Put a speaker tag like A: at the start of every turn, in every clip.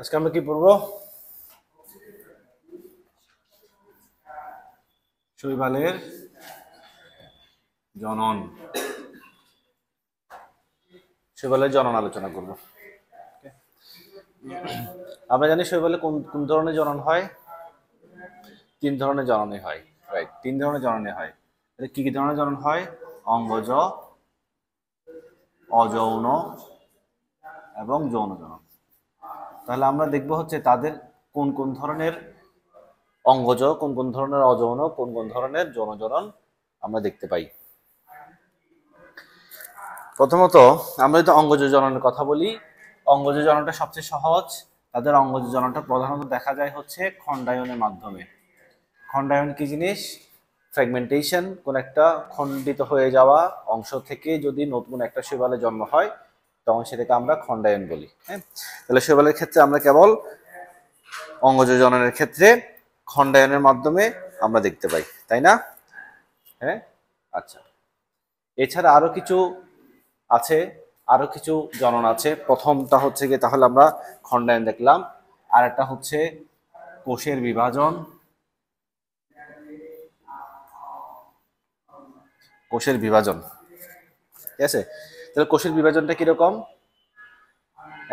A: আজকে আমরা কি পড়বো? শৈবালের জনন। শৈবালের জনন আলোচনা করব। আমরা জানি শৈবালে কোন কোন ধরনের জনন হয়? 3 ধরনের জননই হয়, রাইট? 3 ধরনের জননই হয়। কি কি ধরনের জনন হয়? অঙ্গজ, অযৌন এবং যৌন জনন। তাহলে আমরা দেখব হচ্ছে তাদের কোন কোন ধরনের অঙ্গজ, কোন কোন ধরনের অযৌন, কোন কোন ধরনের যৌন জনন আমরা দেখতে পাই। প্রথমত আমরা যদি অঙ্গজ জননের কথা বলি, অঙ্গজ জননটা সবচেয়ে সহজ। তাদের অঙ্গজ জননটা প্রধানত দেখা যায় হচ্ছে খণ্ডায়নের মাধ্যমে। খণ্ডায়ন কি জিনিস? ফ্র্যাগমেন্টেশন, কোন একটা খণ্ডিত হয়ে যাওয়া অংশ থেকে যদি নতুন একটা শৈবালের জন্ম হয় তখন সেটাকে আমরা খণ্ডায়ন বলি। হ্যাঁ, তাহলে শৈবালের ক্ষেত্রে আমরা কেবল অঙ্গজ জননের ক্ষেত্রে খণ্ডায়নের মাধ্যমে আমরা দেখতে পাই, তাই না? হ্যাঁ, আচ্ছা। এছাড়া আরো কিছু আছে, আরো কিছু জনন আছে। প্রথমটা হচ্ছে কি, তাহলে আমরা খণ্ডায়ন দেখলাম। আর একটা হচ্ছে কোষের বিভাজন। কোষের বিভাজন, ঠিক আছে? তাহলে কোষের বিভাজনটা কিরকম?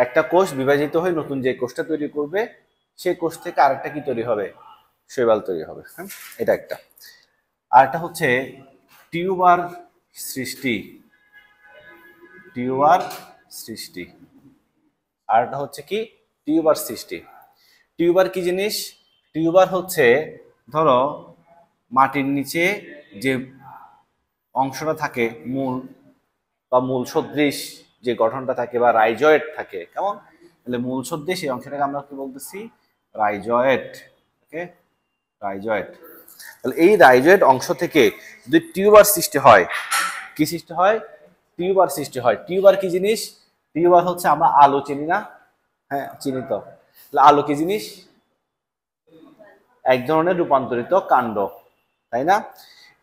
A: একটা কোষ বিভাজিত হয়ে নতুন যে কোষটা তৈরি করবে সেই কোষ থেকে আরেকটা কি তৈরি হবে? শৈবাল তৈরি হবে। হ্যাঁ, এটা একটা। আরেকটা হচ্ছে টিউবার সৃষ্টি। টিউবার সৃষ্টি। আরেকটা হচ্ছে কি? টিউবার সৃষ্টি। টিউবার কি জিনিস? টিউবার হচ্ছে, ধরো মাটির নিচে যে অংশটা থাকে, মূল বা মূল সদৃশ যে গঠনটা থাকে বা রাইজয়েড থাকে, কেমন? তাহলে মূল সদৃশ এই অংশটাকে আমরা কি বলতেছি? রাইজয়েড। ওকে, রাইজয়েড। তাহলে এই রাইজয়েড অংশ থেকে যদি টিউবার সৃষ্টি হয়, কি সৃষ্টি হয়? টিউবার সৃষ্টি হয়। টিউবার কি জিনিস? টিউবার হচ্ছে, আমরা আলু চিনি না? হ্যাঁ, চিনি তো। আলু কি জিনিস? এক ধরনের রূপান্তরিত কাণ্ড, তাই না?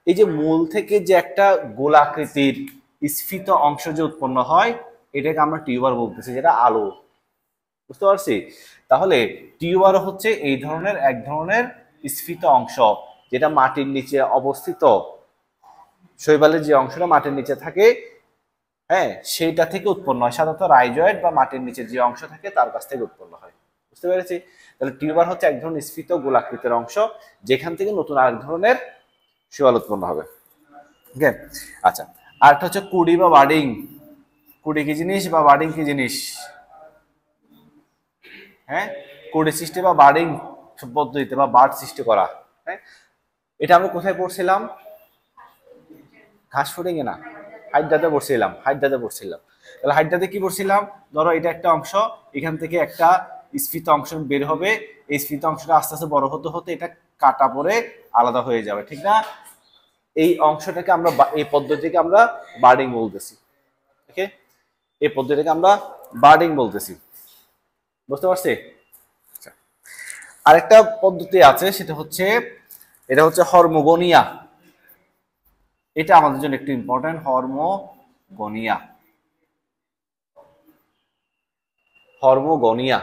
A: এই যে মূল থেকে যে একটা গোলাকৃতির স্ফীত অংশ যে উৎপন্ন হয় এটাকে আমরা টিউবার বলতেছি, যেটা আলু। বুঝতে পারছি? তাহলে টিউবার হচ্ছে এই ধরনের এক ধরনের স্ফীত অংশ যেটা মাটির নিচে অবস্থিত। শৈবালের যে অংশটা মাটির নিচে থাকে, হ্যাঁ, সেইটা থেকে উৎপন্ন হয়। সাধারণত রাইজয়েড বা মাটির নিচে যে অংশ থাকে তার কাছ থেকে উৎপন্ন হয়। বুঝতে পেরেছি? তাহলে টিউবার হচ্ছে এক ধরনের স্ফীত গোলাকৃতির অংশ যেখান থেকে নতুন আরেক ধরনের শৈবাল উৎপন্ন হবে। ওকে, আচ্ছা। আরেকটা হচ্ছে কুড়ি বা বার্ডিং। কুড়ি কি জিনিস বা বার্ডিং কি জিনিস? হ্যাঁ, কুড়ি সৃষ্টি বা বার্ডিং পদ্ধতিতে বা বার্ড সৃষ্টি করা। হ্যাঁ, এটা আমরা কোথায় পড়ছিলাম? ঘাস ফুডিং এ না, হাইড্রাতে পড়ছিলাম। হাইড্রাতে পড়ছিলাম। তাহলে হাইড্রাতে কি পড়ছিলাম? ধরো এটা একটা অংশ, এখান থেকে একটা স্ফীত অংশ বের হবে। এই স্ফীত অংশটা আস্তে আস্তে বড় হতে হতে এটা কাটা পড়ে আলাদা হয়ে যাবে, ঠিক না? এই অংশটাকে আমরা, এই পদ্ধতিকে আমরা বার্ডিং বলতেছি। ওকে, এই পদ্ধতিকে আমরা বার্ডিং বলতেছি। বুঝতে পারছি? আরেকটা পদ্ধতি আছে, সেটা হচ্ছে, এটা হচ্ছে হরমোগোনিয়া। এটা আমাদের জন্য একটু ইম্পর্টেন্ট। হরমোগোনিয়া, হরমোগোনিয়া,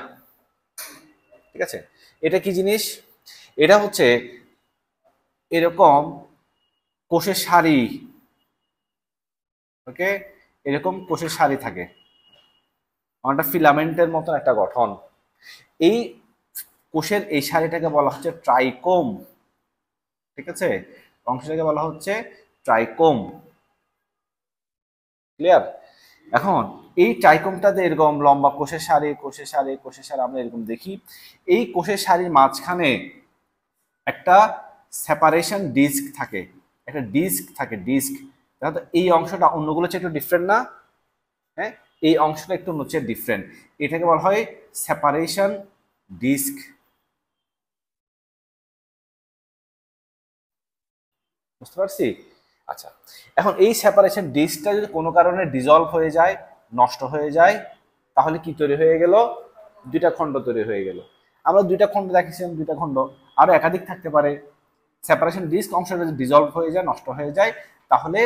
A: ঠিক আছে? এটা কি জিনিস? এটা হচ্ছে এরকম কোষের সারি। ওকে, এরকম কোষের সারি থাকে, একটা ফিলামেন্টের মতো একটা গঠন। এই কোষের এই সারিটাকে বলা হচ্ছে ট্রাইকোম, ঠিক আছে? অংশটাকে বলা হচ্ছে ট্রাইকোম। ক্লিয়ার? এখন এই ট্রাইকোমটাতে এরকম লম্বা কোষের সারি, কোষের সারি, কোষের সারি আমরা এরকম দেখি। এই কোষের সারির মাঝখানে একটা সেপারেশন ডিস্ক থাকে, একটা ডিস্ক থাকে, ডিস্ক। এই অংশটা অন্যগুলো চেয়ে একটু ডিফারেন্ট না? হ্যাঁ, এই অংশটা একটু হচ্ছে ডিফারেন্ট। এটাকে বলা হয় সেপারেশন ডিস্ক। বুঝতে পারছি? আচ্ছা, এখন এই সেপারেশন ডিস্কটা যদি কোনো কারণে ডিজলভ হয়ে যায়, নষ্ট হয়ে যায়, তাহলে কি তৈরি হয়ে গেল? দুইটা খণ্ড তৈরি হয়ে গেল। আমরা দুইটা খণ্ড দেখেছিলাম, দুইটা খণ্ড, আরো একাধিক থাকতে পারে। সেপারেশন ডিস্ক অংশটা যদি ডিজলভ হয়ে যায়, নষ্ট হয়ে যায়, তাহলে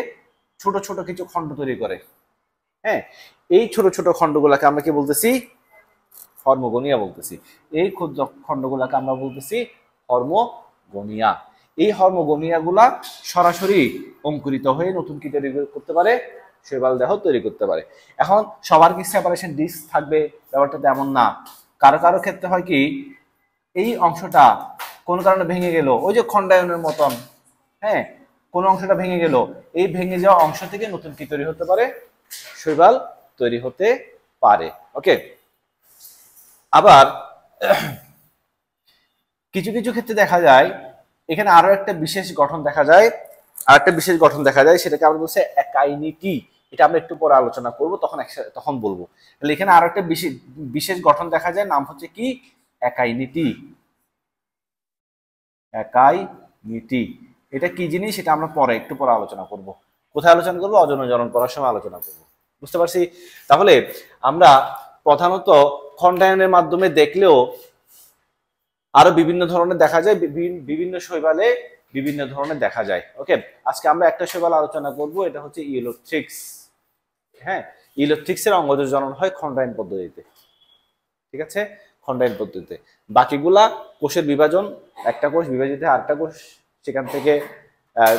A: ছোট ছোট কিছু খণ্ড তৈরি করে। হ্যাঁ, এই ছোট ছোট খণ্ডগুলোকে আমরা কি বলতেছি? হর্মোগনিয়া বলতেছি। এই ক্ষুদ্র খণ্ডগুলোকে আমরা বলতেছি হর্মোগনিয়া। এই হর্মোগনিয়া গুলা সরাসরি অঙ্কুরিত হয়ে নতুন কি তৈরি করতে পারে? শৈবাল দেহ তৈরি করতে পারে। এখন সবার কি সেপারেশন ডিস্ক থাকবে? ব্যাপারটা তেমন না। কারো কারো ক্ষেত্রে হয় কি, এই অংশটা কোন কারণে ভেঙে গেল, ওই যে খণ্ডায়নের মতন, হ্যাঁ, কোন অংশটা ভেঙে গেল, এই ভেঙে যাওয়া অংশ থেকে নতুন কি তৈরি হতে পারে? শৈবাল তৈরি হতে পারে। ওকে, আবার কিছু কিছু ক্ষেত্রে দেখা যায় এখানে আরো একটা বিশেষ গঠন দেখা যায়, সেটাকে আমরা বলছি একাইনিটি। এটা আমরা একটু পরে আলোচনা করব, তখন বলবো। তাহলে এখানে আরো একটা বিশেষ গঠন দেখা যায়, নাম হচ্ছে কি? একাইনিটি। একাইনিটি এটা কি জিনিস, এটা আমরা একটু পরে আলোচনা করব। কোথায় আলোচনা করবো? অজন জনন করার সময় আলোচনা করব। বুঝতে পারছি? তাহলে আমরা প্রধানত খণ্ডায়নের মাধ্যমে দেখলেও আরো বিভিন্ন ধরনের দেখা যায়, বিভিন্ন শৈবালে বিভিন্ন ধরনের দেখা যায়। ওকে, আজকে আমরা একটা শৈবাল আলোচনা করব, এটা হচ্ছে ইউলোথ্রিক্স। হ্যাঁ, ইউলোথ্রিক্সের অঙ্গজ জনন হয় খণ্ডায়ন পদ্ধতিতে। ঠিক আছে, খণ্ডায়ন পদ্ধতিতে। বাকিগুলা কোষের বিভাজন, একটা কোষ বিভাজিত হয় আরেকটা কোষ, সেখান থেকে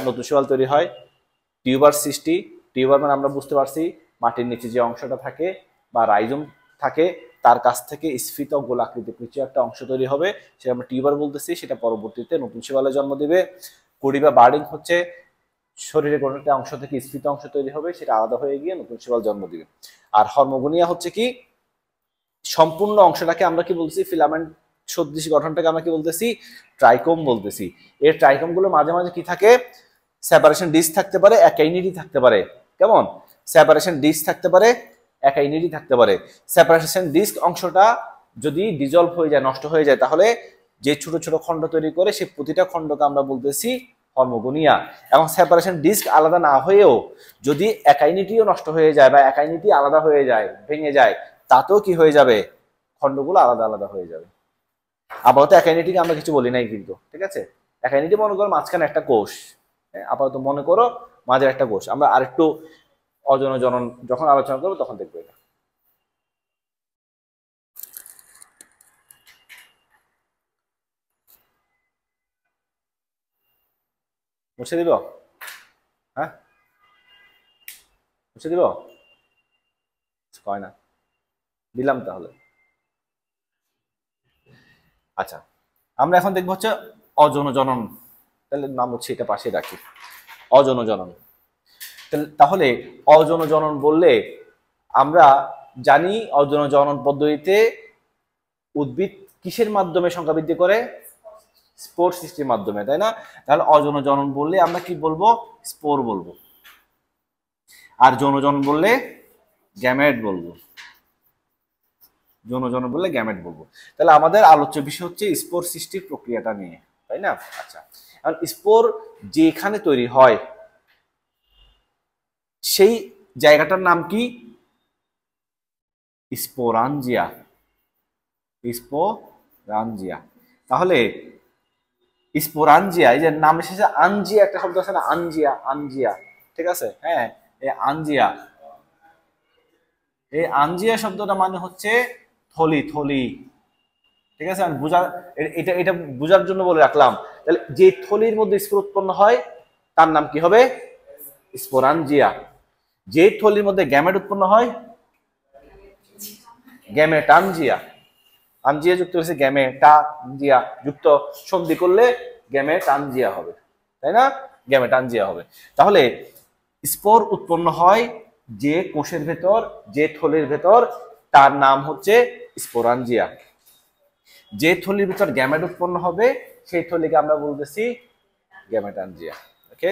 A: নতুন শৈবাল তৈরি হয়। টিউবার সৃষ্টি, টিউবার মানে আমরা বুঝতে পারছি মাটির নিচে যে অংশটা থাকে বা রাইজোম থাকে, তার কাছ থেকে স্ফীত গোলাকৃতি কিছু একটা অংশ তৈরি হবে, সেটা আমরা টিউবার বলতেছি। সেটা পরবর্তীতে নতুন শৈবালের জন্ম দিবে। কুড়ি বা বার্ডিং হচ্ছে শরীরের কোনো একটা অংশ থেকে স্ফীত অংশ তৈরি হবে, সেটা আলাদা হয়ে গিয়ে নতুন শৈবাল জন্ম দিবে। আর হর্মোগনিয়া হচ্ছে কি, সম্পূর্ণ অংশটাকে আমরা কি বলছি? ফিলামেন্ট সদৃশ গঠনটাকে আমরা কি বলতেছি? ট্রাইকোম বলতেছি। এর ট্রাইকোম গুলো মাঝে মাঝে কি থাকে? সেপারেশন ডিস্ক থাকতে পারে, একাইনিটি থাকতে পারে। কেমন? সেপারেশন ডিস্ক থাকতে পারে, একাইনিটি থাকতে পারে। সেপারেশন ডিস্ক অংশটা যদি ডিজলভ হয়ে যায়, নষ্ট হয়ে যায়, তাহলে যে ছোট ছোট খণ্ড তৈরি করে সেই প্রতিটা খণ্ডকে আমরা বলতেছি হর্মোগনিয়া। এবং সেপারেশন ডিস্ক আলাদা না হয়েও যদি একাইনিটিও নষ্ট হয়ে যায় বা একাইনিটি আলাদা হয়ে যায়, ভেঙে যায়, তাতেও কি হয়ে যাবে? খণ্ডগুলো আলাদা আলাদা হয়ে যাবে। আপাতত একাইনিটিকে আমরা কিছু বলি নাই কিন্তু, ঠিক আছে? একাইনিটি মনে করো মাঝখানে একটা কোষ, আপাতত মনে করো মাঝের একটা কোষ। আমরা আরেকটু অজন জনন যখন আলোচনা করবো তখন দেখবো এটা। মুছে দিব? হ্যাঁ, মুছে দিব? কয় না, দিলাম তাহলে। আচ্ছা, আমরা এখন দেখবো হচ্ছে অজন জনন। তাহলে নাম হচ্ছে এটা পাশে রাখি, অজন জনন। তাহলে অজন জনন বললে আমরা জানি অজন জনন পদ্ধতিতে উদ্ভিদ কিসের মাধ্যমে সংখ্যা বৃদ্ধি করে? স্পোর সৃষ্টির মাধ্যমে, তাই না? তাহলে অজন জনন বললে আমরা কি বলবো? স্পোর বলবো। আর যৌন জনন বললে গ্যামেট বলবো। যৌন জনন বললে গ্যামেট বলবো। তাহলে আমাদের আলোচ্য বিষয় হচ্ছে স্পোর সৃষ্টির প্রক্রিয়াটা নিয়ে, তাই না? আচ্ছা, এখন স্পোর যেখানে তৈরি হয় সেই জায়গাটার নাম কি? স্পোরাঞ্জিয়া। স্পোরাঞ্জিয়া। তাহলে স্পোরাঞ্জিয়া, এই যে নাম এসেছে আঞ্জিয়া, একটা শব্দ আছে না, আঞ্জিয়া, আঞ্জিয়া, ঠিক আছে? হ্যাঁ, এই আঞ্জিয়া, এই আঞ্জিয়া শব্দটা মানে হচ্ছে থলি, থলি, ঠিক আছে? আমি এটা এটা বোঝার জন্য বলে রাখলাম। তাহলে যে থলির মধ্যে স্পোর উৎপন্ন হয় তার নাম কি হবে? স্পোরাঞ্জিয়া। যে থলির মধ্যে গ্যামেট উৎপন্ন হয়, গ্যামেটাঞ্জিয়া। আঞ্জিয়া যুক্ত হয়েছে গ্যামেটাঞ্জিয়া, যুক্ত সন্ধি করলে গ্যামেটাঞ্জিয়া হবে, তাই না? গ্যামেটাঞ্জিয়া হবে। তাহলে স্পোর উৎপন্ন হয় যে কোষের ভেতর, যে থলির ভেতর, তার নাম হচ্ছে স্পোরাঞ্জিয়া। যে থলির ভিতর গ্যামেট উৎপন্ন হবে সেই থলিকে আমরা বলতেছি গ্যামেটাঞ্জিয়া। ওকে,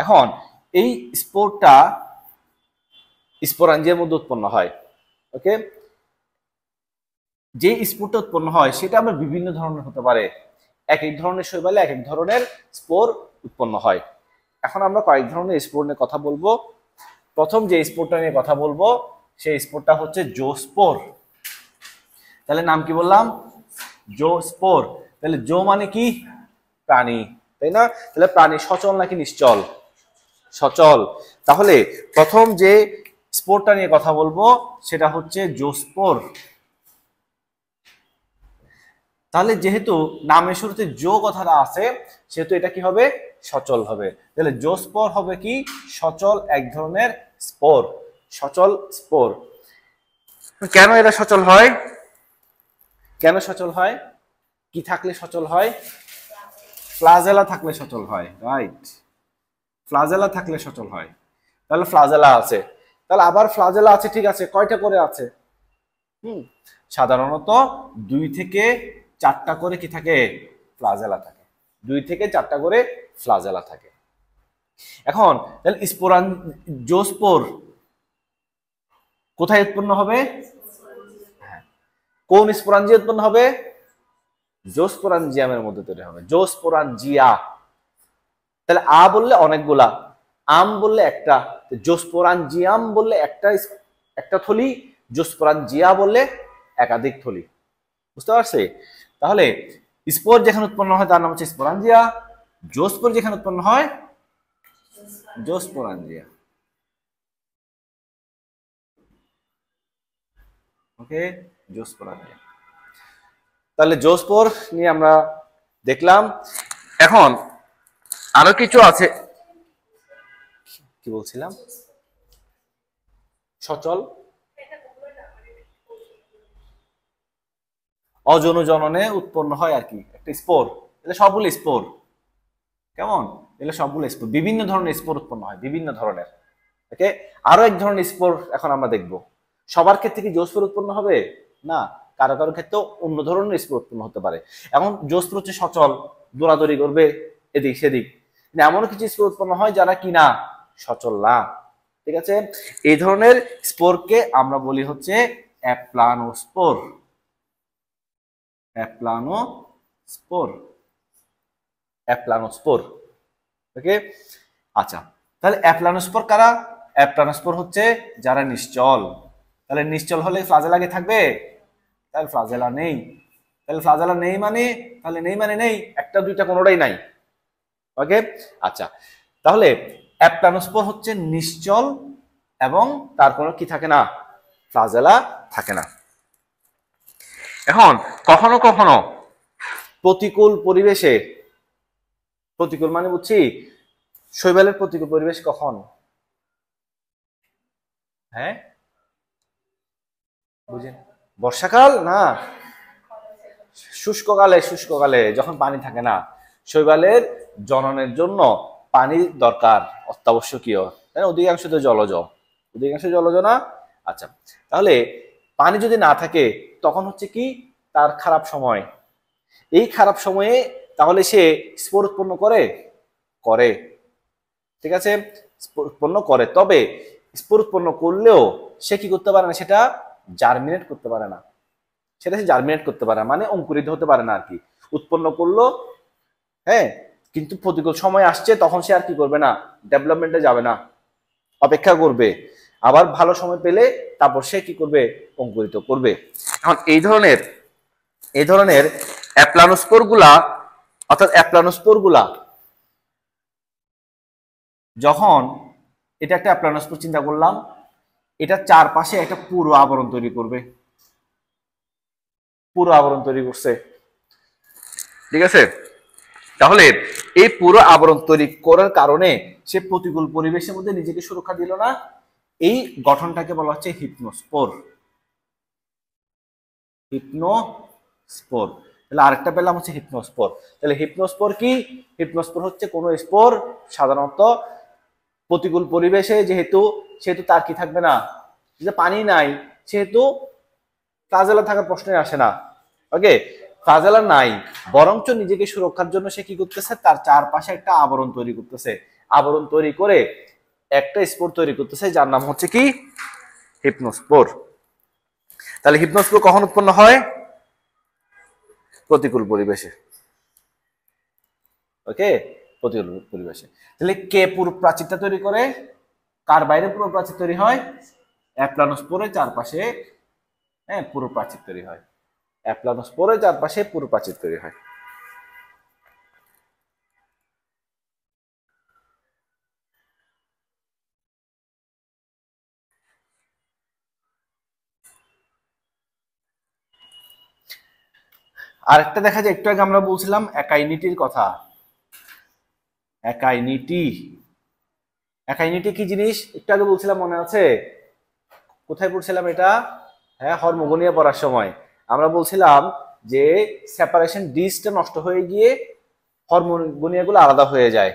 A: এখন এই স্পোরটা স্পোরাঞ্জিয়ার মধ্যে উৎপন্ন হয়। ওকে, যে স্পোরটা উৎপন্ন হয় সেটা আমরা বিভিন্ন ধরনের হতে পারে। এক এক ধরনের শৈবালে এক এক ধরনের স্পোর উৎপন্ন হয়। এখন আমরা কয়েক ধরনের স্পোর নিয়ে কথা বলবো। প্রথম যে স্পোরটা নিয়ে কথা বলবো সেই স্পোরটা হচ্ছে জোস্পোর। তাহলে নাম কি বললাম? জোস্পোর। তাহলে জো মানে কি? প্রাণী, তাই না? তাহলে প্রাণী সচল নাকি নিশ্চল? সচল। তাহলে প্রথম যে স্পোরটা নিয়ে কথা বলবো, সেটা হচ্ছে জোস্পোর। তাহলে যেহেতু নামের শুরুতে জো কথাটা আছে, সেহেতু এটা কি হবে? সচল হবে। তাহলে জোস্পোর হবে কি? সচল এক ধরনের স্পোর, সচল স্পোর। কেন এটা সচল হয়? কেন সচল হয়? কি থাকলে সচল হয়? ফ্লাজেলা থাকলে সচল হয়, রাইট। ফ্লাজেলা থাকলে সচল হয়। তাহলে ফ্লাজেলা আছে, তাহলে আবার ফ্লাজেলা আছে, ঠিক আছে, কয়টা করে আছে? সাধারণত 2 থেকে 4টা করে কি থাকে? ফ্লাজেলা থাকে। 2 থেকে 4টা করে ফ্লাজেলা থাকে। এখন তাহলে জোস্পোর কোথায় উৎপন্ন হবে? কোন স্পোরাঞ্জিয়া উৎপন্ন হবে? জোস্পোরাঞ্জিয়ামের মধ্যে তৈরি হবে, জোস্পোরাঞ্জিয়া। তাহলে আ বললে অনেকগুলা, আম বললে একটা, জোস্পোরাঞ্জিয়াম বললে একটা থলি, জোস্পোরাঞ্জিয়া বললে একাধিক থলি। বুঝতে পারছি? তাহলে স্পোর যেখানে উৎপন্ন হয় তার নাম হচ্ছে স্পোরাঞ্জিয়া, জোস্পোর যেখানে উৎপন্ন হয় জোস্পোরাঞ্জিয়া। ওকে, জোস্পোরাঞ্জিয়া। তাহলে জোস্পোর নিয়ে আমরা দেখলাম। এখন আরো কিছু আছে, কি বলছিলাম? সচল অযৌন জননে উৎপন্ন হয় আর কি একটা স্পোর। এটা সবগুলো স্পোর, কেমন? এগুলো সবগুলো স্পোর, বিভিন্ন ধরনের স্পোর উৎপন্ন হয়, বিভিন্ন ধরনের। ওকে, আরো এক ধরনের স্পোর এখন আমরা দেখব। সবার ক্ষেত্রে কি জোস্পোর উৎপন্ন হবে? না, কারো কারো ক্ষেত্রে অন্য ধরনের স্পোর উৎপন্ন হতে পারে। এখন জোস্পোর হচ্ছে সচল, দৌড়াদৌড়ি করবে এদিক সেদিক। এমন কিছু স্পোর উৎপন্ন হয় যারা কিনা সচল না। ঠিক আছে, এই ধরনের স্পোরকে আমরা বলি হচ্ছে অ্যাপ্লানোস্পোর। Aplanospore, aplanospore. ওকে, আচ্ছা, তাহলে অ্যাপ্লানোস্পোর কারা? অ্যাপ্লানোস্পোর হচ্ছে যারা নিশ্চল। তাহলে নিশ্চল হলে ফ্লাজেলা থাকবে? তাহলে ফ্লাজেলা নেই। তাহলে ফ্লাজেলা নেই মানে, তাহলে নেই মানে নেই, একটা দুইটা কোনোটাই নাই। ওকে, আচ্ছা, তাহলে অ্যাপ্লানোস্পোর হচ্ছে নিশ্চল এবং তার কোনো কি থাকে না? ফ্লাজেলা থাকে না। এখন কখনো কখনো প্রতিকূল পরিবেশে, প্রতিকূল মানে বুঝছি শৈবালের প্রতিকূল পরিবেশ কখন? হ্যাঁ, বুঝেন? বর্ষাকাল না, শুষ্ককালে, শুষ্ককালে যখন পানি থাকে না, শৈবালের জননের জন্য পানি দরকার, অত্যাবশ্যকীয়, তাই না? অধিকাংশ তো জলজ, অধিকাংশ জলজ না। আচ্ছা, তাহলে পানি যদি না থাকে তখন হচ্ছে কি তার খারাপ সময়। এই খারাপ সময়ে তাহলে সে স্পোর উৎপন্ন করে করে ঠিক আছে, স্পোর উৎপন্ন করে, তবে স্পোর উৎপন্ন করলেও সে কি করতে পারে না? সেটা জার্মিনেট করতে পারে না। সেটা সে জার্মিনেট করতে পারে না, মানে অঙ্কুরিত হতে পারে না আর কি। উৎপন্ন করলো, হ্যাঁ, কিন্তু প্রতিকূল সময় আসছে তখন সে আর কি করবে না? ডেভেলপমেন্টে যাবে না, অপেক্ষা করবে। আবার ভালো সময় পেলে তারপর সে কি করবে? অঙ্কুরিত করবে। এখন এই ধরনের অ্যাপ্লানোস্পোর গুলা, অর্থাৎ অ্যাপ্লানোস্পোর গুলা যখন, এটা একটা অ্যাপ্লানোস্পোর চিন্তা করলাম, এটা চারপাশে একটা পুরো আবরণ তৈরি করবে, পুরো আবরণ তৈরি করছে, ঠিক আছে? তাহলে এই পুরো আবরণ তৈরি করার কারণে সে প্রতিকূল পরিবেশের মধ্যে নিজেকে সুরক্ষা দিল না। এই গঠনটাকে বলা হচ্ছে হিপনোস্পোর। হিপনোস্পোর, তাহলে আরেকটা পেলাম হচ্ছে হিপনোস্পোর। তাহলে হিপনোস্পোর কি? হিপনোস্পোর হচ্ছে কোন স্পোর সাধারণত প্রতিকূল পরিবেশে, সেহেতু তার কি থাকবে না? যে পানি নাই, সেহেতু ফ্লাজেলা থাকার প্রশ্নই আসে না। ওকে, ফ্লাজেলা নাই, বরঞ্চ নিজেকে সুরক্ষার জন্য সে কি করতেছে? তার চারপাশে একটা আবরণ তৈরি করতেছে, আবরণ তৈরি করে একটা স্পোর তৈরি করতেছে যার নাম হচ্ছে কি? হিপনোস্পোর। তাহলে হিপনোস্পোর কখন উৎপন্ন হয়? প্রতিকূল পরিবেশে। ওকে, প্রতিকূল পরিবেশে। তাহলে কে পূর্ব প্রাচীরটা তৈরি করে? কার বাইরে পূর্ব প্রাচীর তৈরি হয়? অ্যাপ্লানোস্পোরের চারপাশে, হ্যাঁ, পূর্ব প্রাচীর তৈরি হয়। অ্যাপ্লানোস্পোরের চারপাশে পূর্ব প্রাচীর তৈরি হয়। আরেকটা দেখা যায়, একটু আগে আমরা বলছিলাম একাইনিটির কথা। একাইনিটি, একাইনিটি কি জিনিস একটু আগে বলছিলাম, মনে আছে? কোথায় পড়ছিলাম এটা? হ্যাঁ, হরমোগোনিয়া পড়ার সময় আমরা বলছিলাম যে সেপারেশন ডিসটা নষ্ট হয়ে গিয়ে হরমোগোনিয়া গুলো আলাদা হয়ে যায়।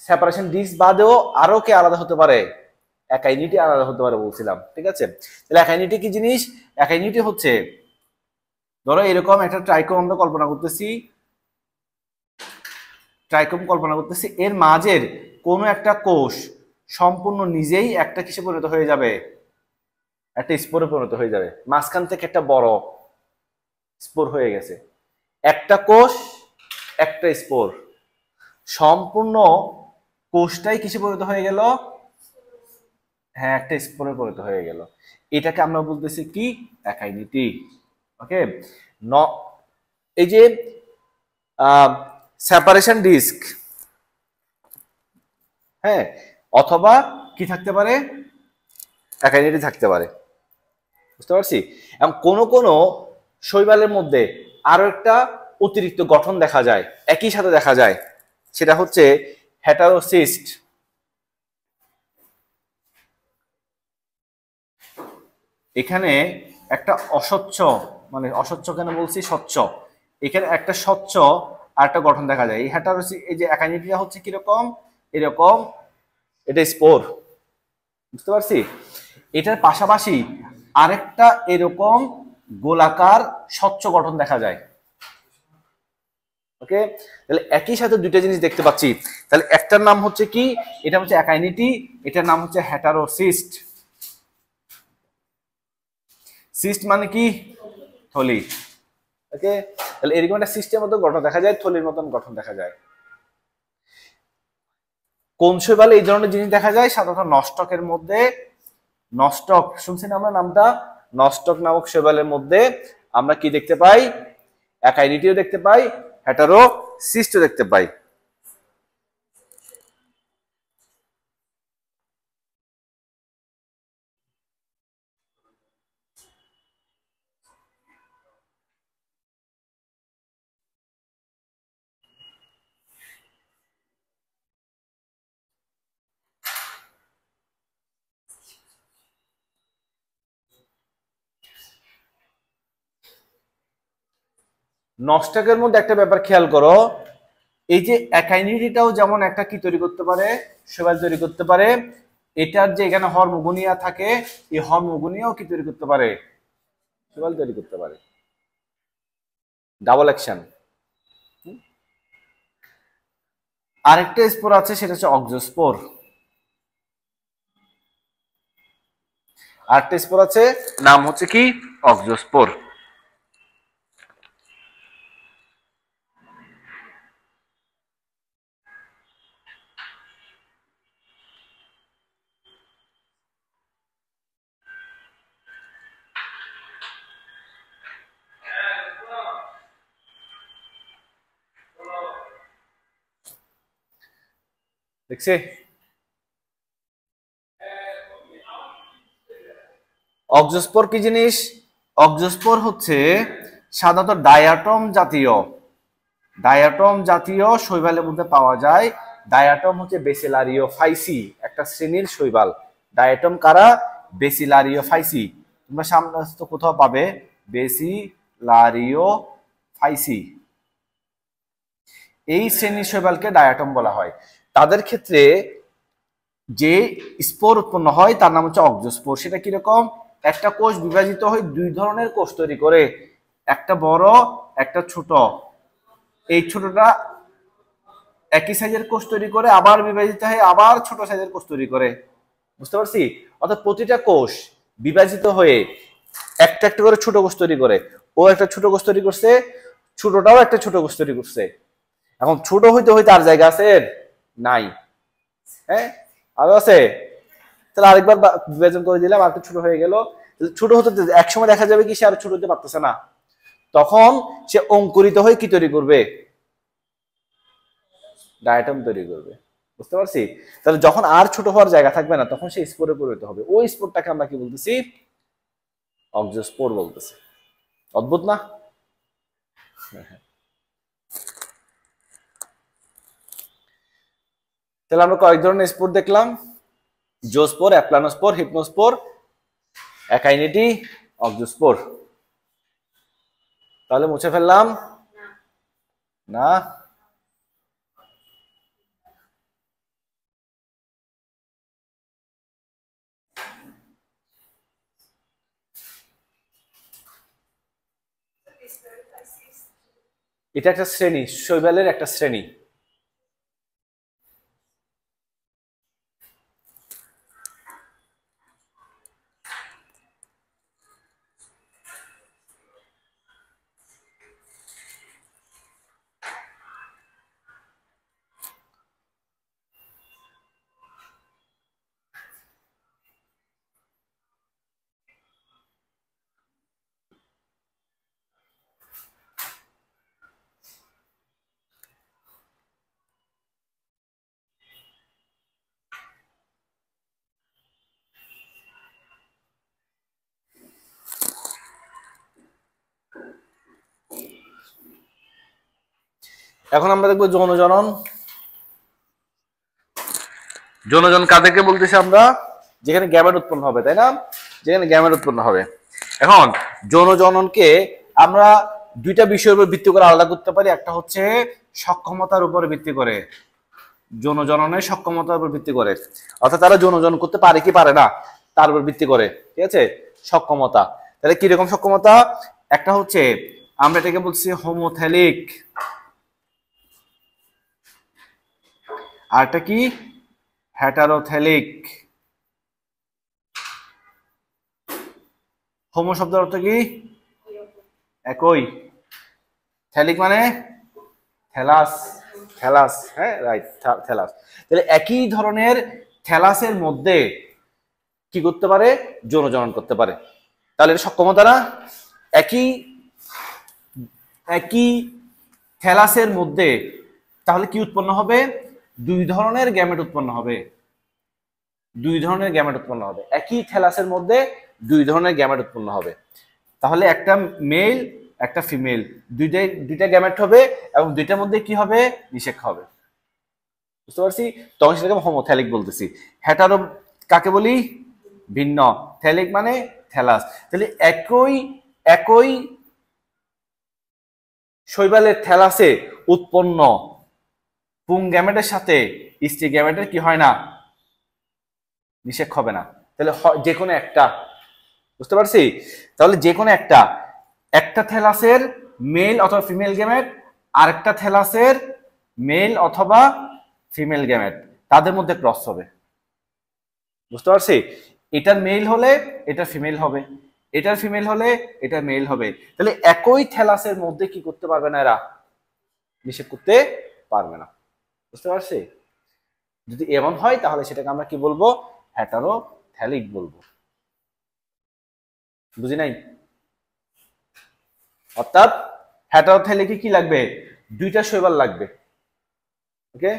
A: সেপারেশন ডিস বাদেও আরো কে আলাদা হতে পারে? একাইনিটি আলাদা হতে পারে বলছিলাম, ঠিক আছে? তাহলে একাইনিটি কি জিনিস? একাইনিটি হচ্ছে, ধরো এরকম একটা ট্রাইকোম আমরা কল্পনা করতেছি, এর মাঝের কোনো একটা কোষ সম্পূর্ণ নিজেই একটা কিসে পরিণত হয়ে যাবে? একটা স্পোরে পরিণত হয়ে যাবে। মাঝখান থেকে একটা বড় স্পোর হয়ে গেছে, একটা কোষ একটা স্পোর, সম্পূর্ণ কোষটাই কিসে পরিণত হয়ে গেল? হ্যাঁ, একটা স্পোরে পরিণত হয়ে গেল। এটাকে আমরা বলতেছি কি? একাইনিটি। ওকে, ন এই যে সেপারেশন ডিস্ক, হ্যাঁ, অথবা কি থাকতে পারে? একাইনিটি থাকতে পারে, বুঝতে পারছি? এবং কোন কোন শৈবালের মধ্যে আরো একটা অতিরিক্ত গঠন দেখা যায়, একই সাথে দেখা যায়, সেটা হচ্ছে হেটারোসিস্ট। এখানে একটা অস্বচ্ছ, মানে অস্বচ্ছ কেন বলছি, স্বচ্ছ, এখানে একটা স্বচ্ছ আর একটা গঠন দেখা যায়। এই হেটারোসিস, এই যে একাইনিটিটা হচ্ছে কিরকম? এরকম, এটা স্পোর, বুঝতে পারছি? এটার পাশাপাশি আরেকটা এরকম গোলাকার স্বচ্ছ গঠন দেখা যায়। ওকে, তাহলে একই সাথে দুইটা জিনিস দেখতে পাচ্ছি। তাহলে একটার নাম হচ্ছে কি? এটা হচ্ছে একাইনিটি, এটার নাম হচ্ছে হেটারোসিস্ট। সিস্ট মানে কি? থলি। ওকে, তাহলে এরকম একটা সিস্টেমের মতো গঠন দেখা যায়, থলির মতন গঠন দেখা যায়। কোন শৈবালে এই ধরনের জিনিস দেখা যায়? সাধারণত নষ্টকের মধ্যে। নষ্টক শুনছেন আমরা নামটা? নষ্টক নামক শৈবালের মধ্যে আমরা কি দেখতে পাই? একাইনিটিও দেখতে পাই, হেটারোসিস্টও দেখতে পাই। নষ্টকের মধ্যে একটা ব্যাপার খেয়াল করো, এই যে একাইনিটিটাও যেমন একটা কি তৈরি করতে পারে? শৈবাল তৈরি করতে পারে। এটার যে এখানে হরমোগোনিয়া থাকে, এই হরমোগোনিয়াও কি তৈরি করতে পারে? শৈবাল তৈরি করতে পারে। Double action. আরেকটা স্পোর আছে, সেটা হচ্ছে অক্সোস্পোর। আরেকটা স্পোর আছে, নাম হচ্ছে কি? অক্সোস্পোর। দেখছে? অক্সোস্পোর কি জিনিস? অক্সোস্পোর হচ্ছে সাধারণত ডায়াটম জাতীয় শৈবালের মধ্যে পাওয়া যায়। ডায়াটম হচ্ছে বেসিলারিও ফাইসি, একটা শ্রেণীর শৈবাল। ডায়াটম কারা? বেসিলারিও ফাইসি। তোমরা সামনে তো কোথাও পাবে বেসিলারিও ফাইসি, এই শ্রেণীর শৈবালকে ডায়াটম বলা হয়। তাদের ক্ষেত্রে যে স্পোর উৎপন্ন হয় তার নাম হচ্ছে অক্সোস্পোর। সেটা কিরকম? একটা কোষ বিভাজিত হয়ে দুই ধরনের কোষ তৈরি করে, একটা বড় একটা ছোট। এই ছোটটা একই সাইজের কোষ তৈরি করে, আবার বিভাজিত হয়ে আবার ছোট সাইজের কোষ তৈরি করে, বুঝতে পারছি? অর্থাৎ প্রতিটা কোষ বিভাজিত হয়ে একটা একটা করে ছোট কোষ তৈরি করে। ও একটা ছোট কোষ তৈরি করছে, ছোটটাও একটা ছোট কোষ তৈরি করছে। এখন ছোট হইতে হইতে আর জায়গা আছে? নাই। হ্যাঁ, আরো আছে। তাহলে আরেকবার বিভাজন করে দিলাম, আর একটু ছোট হয়ে গেল। ছোট হতে একসময় দেখা যাবে কি সে আর ছোট হতে পারতেছে না, তখন সে অঙ্কুরিত হয়ে কি তৈরি করবে? ডায়াটম তৈরি করবে, বুঝতে পারছি? তাহলে যখন আর ছোট হওয়ার জায়গা থাকবে না, তখন সে স্পোরে পরিণত হবে। ওই স্পোরটাকে আমরা কি বলতেছি? অক্সোস্পোর বলতেছি। অদ্ভুত না? তাহলে আমরা কয়েক ধরনের স্পোর দেখলাম, জোস্পোর, অ্যাপ্লানোস্পোর, হিপনোস্পোর, অ্যাকাইনেটি, অক্সোস্পোর। তাহলে মুছে ফেললাম না? এটা একটা শ্রেণী, শৈবালের একটা শ্রেণী। এখন আমরা দেখবো যৌনজনন। যৌনজনন কাদেরকে বলতেছি আমরা? যেখানে গ্যামেট উৎপন্ন হবে, তাই না? যেখানে গ্যামেট উৎপন্ন হবে। এখন যৌনজননকে আমরা দুইটা বিষয়ের উপর ভিত্তি করে আলাদা করতে পারি। একটা হচ্ছে সক্ষমতার উপর ভিত্তি করে, যৌনজননের সক্ষমতার উপর ভিত্তি করে, অর্থাৎ তারা যৌনজনন করতে পারে কি পারে না তার উপর ভিত্তি করে, ঠিক আছে? সক্ষমতা। তাহলে কিরকম সক্ষমতা? একটা হচ্ছে আমরা এটাকে বলছি হোমোথ্যালিক, আর একটা কি হেটারোথ্যালিক। হোমো শব্দের অর্থ কি? একই। থ্যালিক মানে থ্যালাস, থ্যালাস, হ্যাঁ রাইট, থ্যালাস। তাহলে একই ধরনের থ্যালাসের মধ্যে কি করতে পারে? যৌনজনন করতে পারে। তাহলে এটা সক্ষমতা না? একই একই থ্যালাসের মধ্যে তাহলে কি উৎপন্ন হবে? দুই ধরনের গ্যামেট উৎপন্ন হবে, দুই ধরনের গ্যামেট উৎপন্ন হবে। একই থ্যালাসের মধ্যে দুই ধরনের গ্যামেট উৎপন্ন হবে। তাহলে একটা মেল একটা ফিমেল, দুইটা গ্যামেট হবে এবং দুইটার মধ্যে কি হবে? নিষেক হবে। বুঝতে পারছি? তখন সেটাকে হোমোথ্যালিক বলতেছি। হেটারো কাকে বলি? ভিন্ন। থ্যালিক মানে থ্যালাস। তাহলে একই একই শৈবালের থ্যালাসে উৎপন্ন পুং গ্যামেটের সাথে স্ত্রী গ্যামেটের কি হয় না? নিষেক হবে না। তাহলে যে কোনো একটা, বুঝতে পারছি? তাহলে যে কোনো একটা থ্যালাসের মেল অথবা ফিমেল গ্যামেট, আরেকটা থ্যালাসের মেল অথবা ফিমেল গ্যামেট, তাদের মধ্যে ক্রস হবে। বুঝতে পারছি? এটার মেল হলে এটার ফিমেল হবে, এটার ফিমেল হলে এটার মেল হবে। তাহলে একই থ্যালাসের মধ্যে কি করতে পারবে না এরা? নিষেধ করতে পারবে না। বুঝতে পারছি? যদি এমন হয় তাহলে সেটাকে আমরা কি বলবো? হেটারোথ্যালিক বলবো। বুঝি নাই? অর্থাৎ হেটারোথ্যালিকে কি লাগবে? দুইটা শৈবাল লাগবে। ওকে,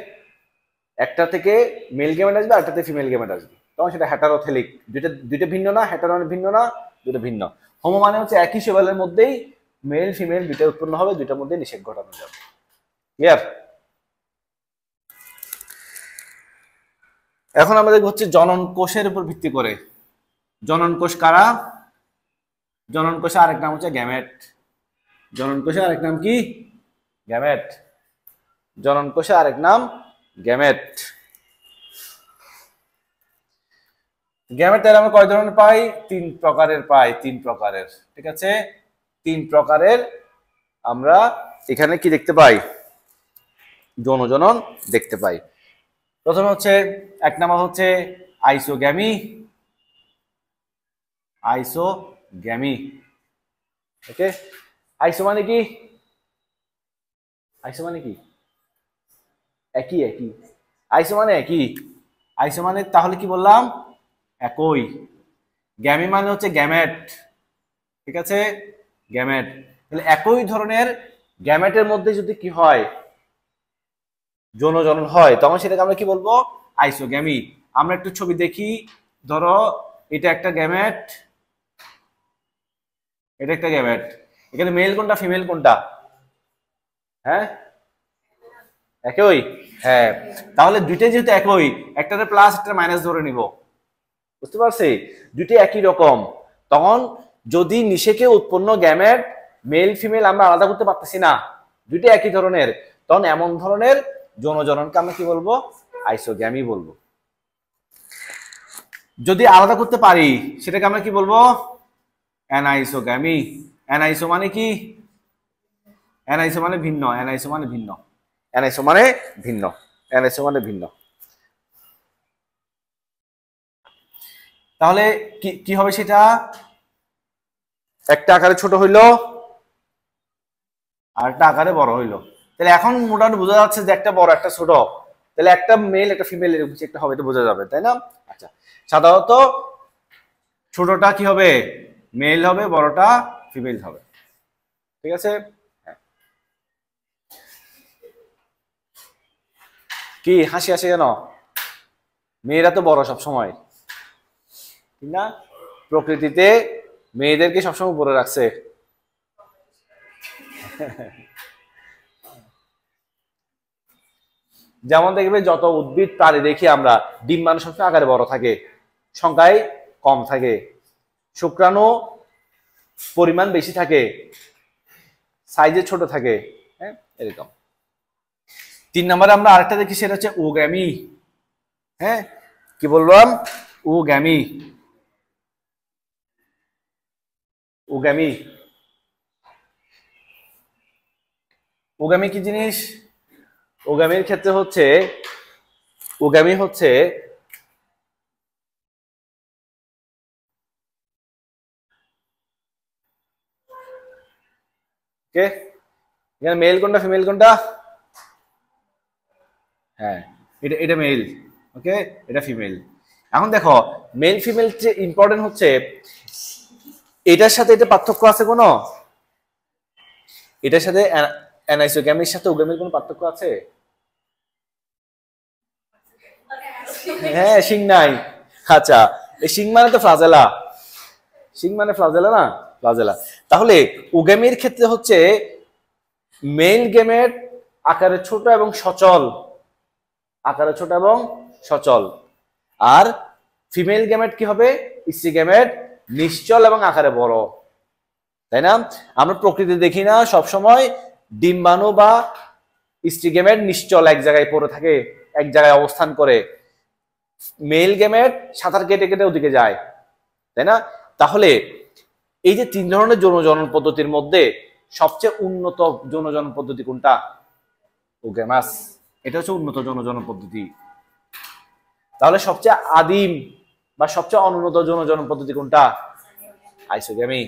A: একটা থেকে মেল গ্যামেট আসবে, আরেকটাতে ফিমেল গ্যামেট আসবে, তখন সেটা হেটারোথ্যালিক। দুইটা ভিন্ন না, হেটারো ভিন্ন না, দুটো ভিন্ন। হোমো মানে হচ্ছে একই শৈবালের মধ্যেই মেল ফিমেল দুইটা উৎপন্ন হবে, দুইটার মধ্যে নিষেক ঘটানো যাবে। ক্লিয়ার? এখন আমাদের হচ্ছে জনন কোষের উপর ভিত্তি করে। জনন কোষ কারা? জনন কোষে আরেক নাম হচ্ছে গ্যামেট। জনন কোষে আরেক নাম কি? গ্যামেট। জনন কোষে আরেক নাম গ্যামেট। গ্যামেট আমরা কয় ধরনের পাই? তিন প্রকারের পাই, তিন প্রকারের। ঠিক আছে, তিন প্রকারের আমরা এখানে কি দেখতে পাই? যৌনজনন দেখতে পাই। প্রথমে হচ্ছে এক নাম্বার হচ্ছে আইসোগ্যামি। আইসোগ্যামি, ওকে। আইসো মানে কি? আইসো মানে কি? একই একই। আইসো মানে একই। আইসো মানে তাহলে কি বললাম? একই। গ্যামি মানে হচ্ছে গ্যামেট। ঠিক আছে, গ্যামেট। তাহলে একই ধরনের গ্যামেটের মধ্যে যদি কি হয়? যৌনজনন হয়, তখন সেটাকে আমরা কি বলবো? আইসোগ্যামি। আমরা একটু ছবি দেখি। ধরো এটা একটা গ্যামেট, এটা একটা গ্যামেট। এখানে মেল কোনটা ফিমেল কোনটা? হ্যাঁ একই, হ্যাঁ। তাহলে দুইটাই যেহেতু একই, একটাতে প্লাস একটা মাইনাস ধরে নিব, বুঝতে পারছি? দুইটাই একই রকম। তখন যদি নিষেকে উৎপন্ন গ্যামেট মেল ফিমেল আমরা আলাদা করতে পারতেছি না, দুইটাই একই ধরনের, তখন এমন ধরনের যৌন জননকে আমরা কি বলবো? আইসোগ্যামি বলবো। যদি আলাদা করতে পারি সেটাকে আমরা কি বলবো? অ্যানাইসোগ্যামি। অ্যানাইসো মানে কি? অ্যানাইসো মানে ভিন্ন, অ্যানাইসো মানে ভিন্ন, অ্যানাইসো মানে ভিন্ন, অ্যানাইসো মানে ভিন্ন। তাহলে কি কি হবে সেটা? একটা আকারে ছোট হইলো আর একটা আকারে বড় হইলো। তাহলে এখন মোটামুটি বোঝা যাচ্ছে যে একটা বড় একটা ছোট, তাহলে একটা মেল একটা ফিমেল এরকম কিছু একটা হবে, এটা বোঝা যাবে, তাই না? আচ্ছা, সাধারণত ছোটটা কি হবে? মেল হবে, বড়টা ফিমেল হবে, ঠিক আছে? হ্যাঁ। কি হাসি আসে কেন? মেয়েরা তো বড় সব সময়, ঠিক না? প্রকৃতিতে মেয়েদেরকে সবসময় উপরে রাখছে। যেমন দেখবে যত উদ্ভিদ প্রাণী দেখি আমরা, ডিম্বাণু সবসময় আকারে বড় থাকে, সংখ্যায় কম থাকে, শুক্রাণু পরিমাণ বেশি থাকে, সাইজে ছোট থাকে, হ্যাঁ এরকম। 3 নম্বরে আমরা আরেকটা দেখি, সেটা হচ্ছে ওগ্যামি। হ্যাঁ, কি বললাম? ওগ্যামি। ওগ্যামি, ওগ্যামি কি জিনিস? ওগ্যামির ক্ষেত্রে হচ্ছে, ওগ্যামি হচ্ছে কে, এখানে মেল কোনটা ফিমেল কোনটা? হ্যাঁ, এটা এটা মেল, ওকে, এটা ফিমেল। এখন দেখো মেল ফিমেল যে ইম্পর্টেন্ট হচ্ছে, এটার সাথে এটা পার্থক্য আছে কোনো? এটার সাথে অ্যানাইসোগ্যামির সাথে ওগ্যামির কোনো পার্থক্য আছে? হ্যাঁ, শিং নাই। আচ্ছা, এই শিং মানে তো ফ্লাজেলা, শিং মানে ফ্লাজেলা না, ফ্লাজেলা। তাহলে ওগ্যামির ক্ষেত্রে হচ্ছে মেল গেমেট আকারে ছোট এবং সচল, আকারে ছোট এবং সচল। আর ফিমেল গেমেট কি হবে? স্ত্রী গেমেট নিশ্চল এবং আকারে বড়, তাই না? আমরা প্রকৃতি দেখি না সবসময় ডিম্বাণু বা স্ত্রী গেমেট নিশ্চল এক জায়গায় পড়ে থাকে, এক জায়গায় অবস্থান করে, মেল গেমেট সাঁতার কেটে কেটে ওদিকে যায়, তাই না? তাহলে এই যে 3 ধরনের যৌন জনন পদ্ধতির মধ্যে সবচেয়ে উন্নত যৌন জনন পদ্ধতি কোনটা? ওগ্যামাস। এটা হচ্ছে উন্নত যৌন জনন পদ্ধতি। তাহলে সবচেয়ে আদিম বা সবচেয়ে অনুন্নত যৌন জনন পদ্ধতি কোনটা? আইসোগ্যামি।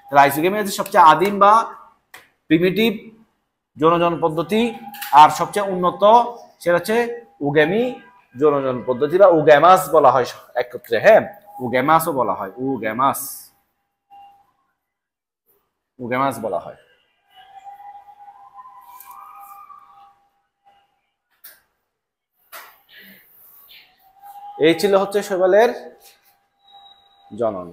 A: তাহলে আইসোগ্যামি হচ্ছে সবচেয়ে আদিম বা প্রিমিটিভ যৌন জনন পদ্ধতি, আর সবচেয়ে উন্নত সেটা হচ্ছে ওগ্যামি যৌন জনন পদ্ধতি, বা ওগ্যামাস বলা হয় একত্রে। হ্যাঁ, ওগ্যামাসও বলা হয়, ওগ্যামাস, ওগ্যামাস বলা হয়। এই ছিল হচ্ছে শৈবালের জনন।